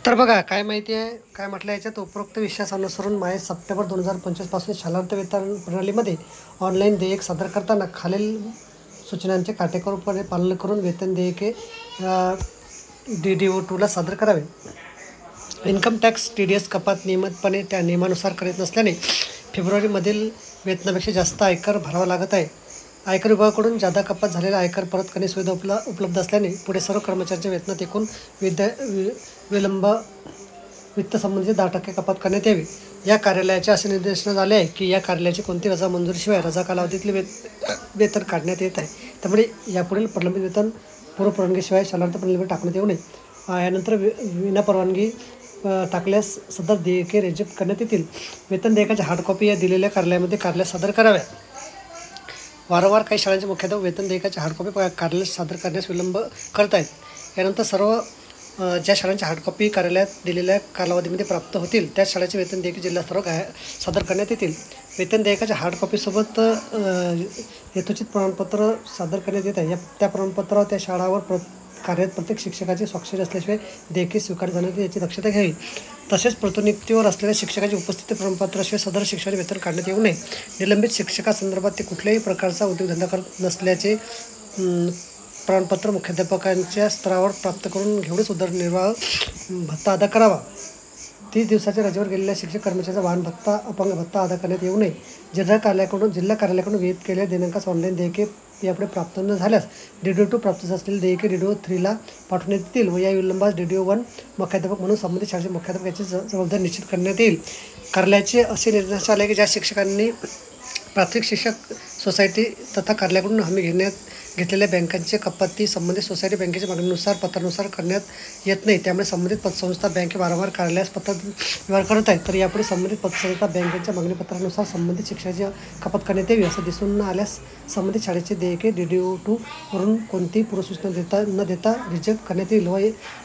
तर बघा काय माहिती आहे, काय म्हटलं याच्यात उपरोक्त विषयास अनुसरून माये सप्टेंबर 2025 पासून शालांत वेतन प्रणालीमध्ये ऑनलाईन देयक सादर करताना खालील सूचनांचे काटेकोरपणे पालन करून वेतन देयके DDO2 सादर करावे. इन्कम टॅक्स TDS कपात नियमितपणे त्या नियमानुसार करीत नसल्याने फेब्रुवारीमधील वेतनापेक्षा जास्त आयकर भरावा लागत आहे. आयकर विभागाकडून जादा कपात झालेला आयकर परत करणे सुविधा उपलब्ध असल्याने पुढे सर्व कर्मचाऱ्यांच्या वेतनात एकूण विलंब वित्तसंबंधी 10% कपात करण्यात यावी. या कार्यालयाचे असे निर्देशन झाले आहे की या कार्यालयाची कोणती रजा मंजुरीशिवाय रजा कालावधीतले वेतन काढण्यात येत आहे. त्यामुळे यापुढील प्रलंबित वेतन पूर्वपरवानगीशिवाय शालांत प्रणालीवर टाकण्यात येऊ नये. यानंतर विनापरवानगी टाकल्यास सदर देयके रिजेक्ट करण्यात येतील. वेतन देयकाच्या हार्डकॉपी या दिलेल्या कार्यालयामध्ये कार्यालयात सादर कराव्या. वारंवार काही शाळांचे मुख्याध्यापक वेतन देयकाच्या हार्डकॉपी कार्यालयात सादर करण्यास विलंब करत आहेत. यानंतर सर्व ज्या शाळांच्या हार्डकॉपी कार्यालयात दिलेल्या कालावधीमध्ये प्राप्त होतील त्याच शाळेचे वेतन देयके जिल्हा स्तरावर सादर करण्यात येतील. वेतन देयकाच्या हार्डकॉपीसोबत यथोचित प्रमाणपत्र सादर करण्यात येत आहे. त्या प्रमाणपत्रावर त्या शाळावर कार्यरत प्रत्येक शिक्षकाची स्वाक्षरी असल्याशिवाय देयके स्वीकारले जाणार याची दक्षता घ्यावी. तसेच प्रतिनियुक्तीवर असलेल्या शिक्षकाची उपस्थिती प्रमाणपत्राशिवाय सदर शिक्षकाचे वेतन काढण्यात येऊ नये. निलंबित शिक्षकासंदर्भात ते कुठल्याही प्रकारचा उद्योगधंदा करत नसल्याचे प्रमाणपत्र मुख्याध्यापकांच्या स्तरावर प्राप्त करून घेऊनच उदरनिर्वाह भत्ता अदा करावा. 30 दिवसाच्या रजेवर गेलेल्या शिक्षक कर्मचाऱ्याचा वाहन भत्ता, अपंग भत्ता अदा करण्यात येऊ नये. जिल्हा कार्यालयाकडून विहित केलेल्या दिनांकास ऑनलाईन देयके यापुढे प्राप्त न झाल्यास DDO2 प्राप्त असलेले देयके DDO3 पाठवण्यात येतील व या विलंबास DDO1 मुख्याध्यापक म्हणून संबंधित शाळेचे मुख्याध्यापक याची जबाबदारी निश्चित करण्यात येईल. कार्यालयाचे असे निर्देश आले की ज्या शिक्षकांनी प्राथमिक शिक्षक सोसायटी तथा कार्यालयाकडून हमी घेतलेल्या बँकांचे कपाती संबंधित सोसायटी बँकेच्या मागणीनुसार पत्रानुसार करण्यात येत नाही. त्यामुळे संबंधित पतसंस्था बँके वारंवार कार्यालयास पत्र व्यवहार करत आहेत. तर यापुढे संबंधित पतसंस्था बँकेच्या मागणीपत्रानुसार संबंधित शिक्षकाची कपात करण्यात यावी. असं दिसून न आल्यास संबंधित शाळेचे देयके DDO2 वरून कोणतीही पूर्वसूचना न देता रिजेक्ट करण्यात येईल व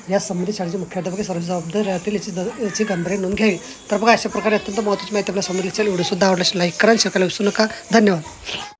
या संबंधित शाळेचे मुख्याध्यापक सर्व जबाबदार राहतील याची गांभीर्याने नोंद घ्यावी. तर बघा अशा प्रकारे अत्यंत महत्त्वाची माहिती आपल्या समोर व्हिडिओसुद्धा आवडल्यास लाईक करा, शेअर करायला विसरू नका. धन्यवाद.